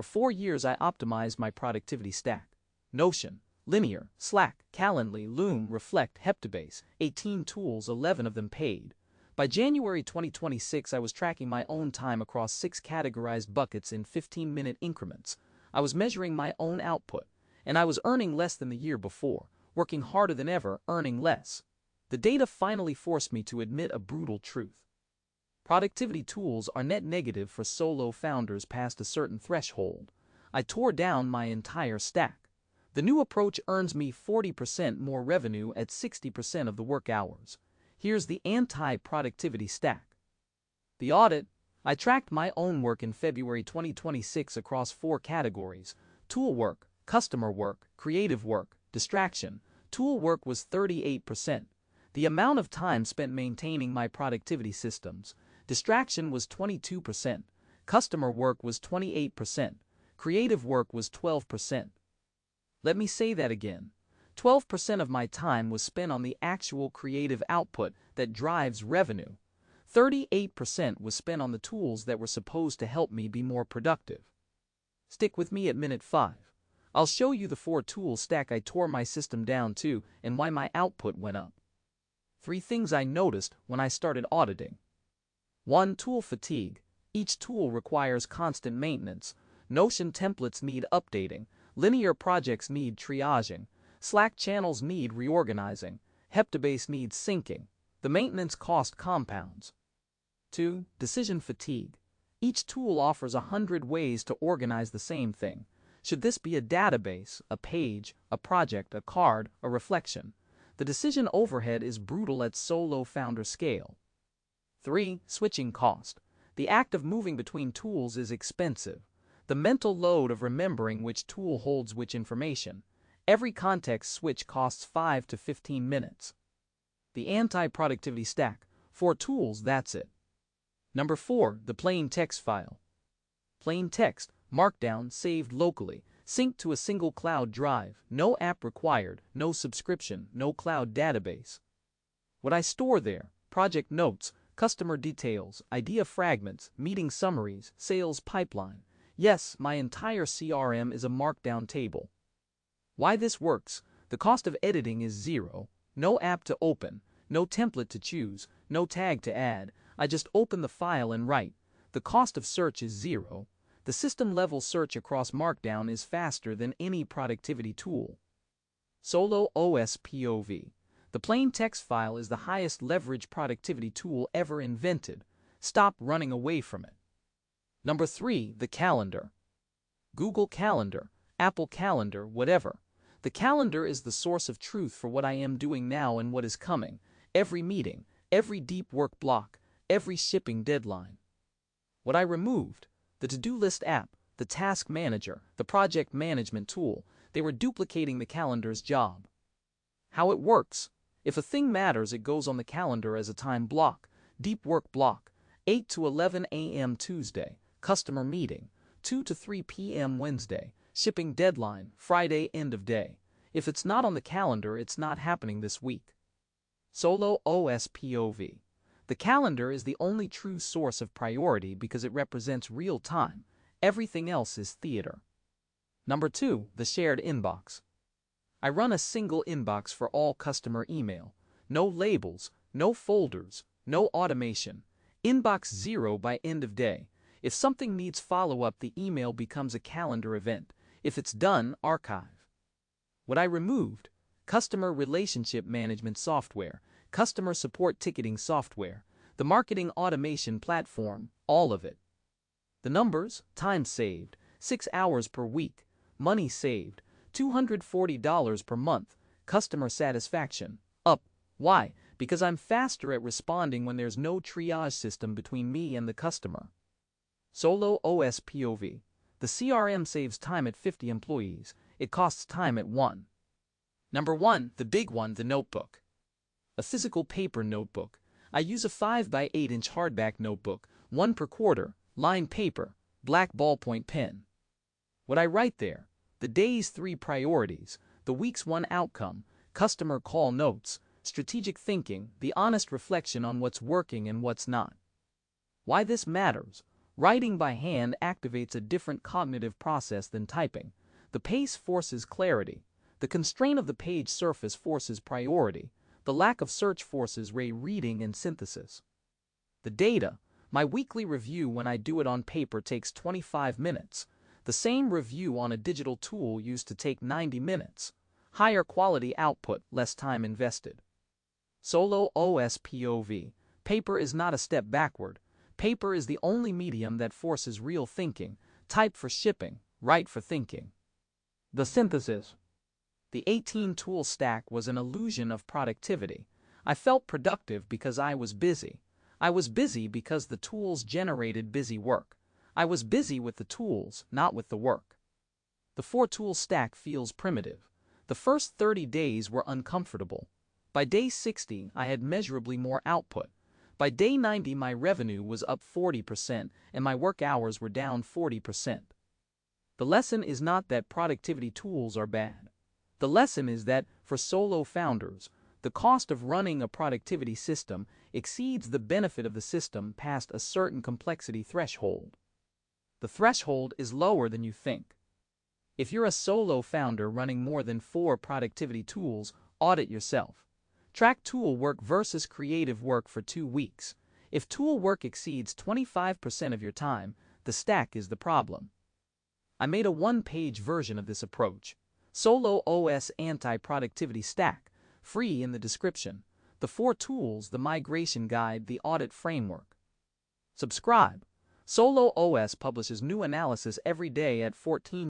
For 4 years I optimized my productivity stack. Notion, Linear, Slack, Calendly, Loom, Reflect, Heptabase, 18 tools, 11 of them paid. By January 2026 I was tracking my own time across 6 categorized buckets in 15-minute increments. I was measuring my own output, and I was earning less than the year before, working harder than ever, earning less. The data finally forced me to admit a brutal truth. Productivity tools are net negative for solo founders past a certain threshold. I tore down my entire stack. The new approach earns me 40% more revenue at 60% of the work hours. Here's the anti-productivity stack. The audit. I tracked my own work in February 2026 across 4 categories: tool work, customer work, creative work, distraction. Tool work was 38%. The amount of time spent maintaining my productivity systems. Distraction was 22%. Customer work was 28%. Creative work was 12%. Let me say that again. 12% of my time was spent on the actual creative output that drives revenue. 38% was spent on the tools that were supposed to help me be more productive. Stick with me at minute 5. I'll show you the 4 tool stack I tore my system down to and why my output went up. 3 things I noticed when I started auditing. 1. Tool fatigue. Each tool requires constant maintenance. Notion templates need updating. Linear projects need triaging. Slack channels need reorganizing. Heptabase needs syncing. The maintenance cost compounds. 2. Decision fatigue. Each tool offers 100 ways to organize the same thing. Should this be a database, a page, a project, a card, a reflection? The decision overhead is brutal at solo founder scale. 3. Switching cost. The act of moving between tools is expensive. The mental load of remembering which tool holds which information. Every context switch costs 5 to 15 minutes. The anti-productivity stack. 4 tools, that's it. Number 4. The plain text file. Plain text, markdown, saved locally, synced to a single cloud drive, no app required, no subscription, no cloud database. What I store there: project notes, customer details, idea fragments, meeting summaries, sales pipeline. Yes, my entire CRM is a markdown table. Why this works: the cost of editing is 0, no app to open, no template to choose, no tag to add. I just open the file and write. The cost of search is 0. The system-level search across Markdown is faster than any productivity tool. Solo OS POV. The plain text file is the highest leverage productivity tool ever invented. Stop running away from it. Number 3. The calendar. Google Calendar, Apple Calendar, whatever. The calendar is the source of truth for what I am doing now and what is coming. Every meeting, every deep work block, every shipping deadline. What I removed: the to-do list app, the task manager, the project management tool. They were duplicating the calendar's job. How it works: if a thing matters, it goes on the calendar as a time block. Deep work block, 8 to 11 a.m. Tuesday, customer meeting, 2 to 3 p.m. Wednesday, shipping deadline, Friday end of day. If it's not on the calendar, it's not happening this week. Solo OS POV. The calendar is the only true source of priority because it represents real time. Everything else is theater. Number 2. The shared inbox. I run a single inbox for all customer email. No labels, no folders, no automation. Inbox 0 by end of day. If something needs follow-up, the email becomes a calendar event. If it's done, archive. What I removed: customer relationship management software, customer support ticketing software, the marketing automation platform, all of it. The numbers: time saved, 6 hours per week. Money saved, $240 per month. Customer satisfaction, up. Why? Because I'm faster at responding when there's no triage system between me and the customer. Solo OS POV. The CRM saves time at 50 employees. It costs time at 1. Number 1. The big one, the notebook. A physical paper notebook. I use a 5 by 8 inch hardback notebook, 1 per quarter, lined paper, black ballpoint pen. What I write there: the day's 3 priorities, the week's 1 outcome, customer call notes, strategic thinking, the honest reflection on what's working and what's not. Why this matters: Writing by hand activates a different cognitive process than typing. The pace forces clarity. The constraint of the page surface forces priority. The lack of search forces reading and synthesis. The data. My weekly review when I do it on paper takes 25 minutes. The same review on a digital tool used to take 90 minutes. Higher quality output, less time invested. Solo OS POV. Paper is not a step backward. Paper is the only medium that forces real thinking. Type for shipping, write for thinking. The synthesis. The 18-tool stack was an illusion of productivity. I felt productive because I was busy. I was busy because the tools generated busy work. I was busy with the tools, not with the work. The 4-tool stack feels primitive. The first 30 days were uncomfortable. By day 60, I had measurably more output. By day 90, my revenue was up 40% and my work hours were down 40%. The lesson is not that productivity tools are bad. The lesson is that, for solo founders, the cost of running a productivity system exceeds the benefit of the system past a certain complexity threshold. The threshold is lower than you think. If you're a solo founder running more than 4 productivity tools, audit yourself. Track tool work versus creative work for 2 weeks. If tool work exceeds 25% of your time, the stack is the problem. I made a 1-page version of this approach. Solo OS Anti-Productivity Stack, free in the description. The 4 tools, the migration guide, the audit framework. Subscribe. Solo OS publishes new analysis every day at 14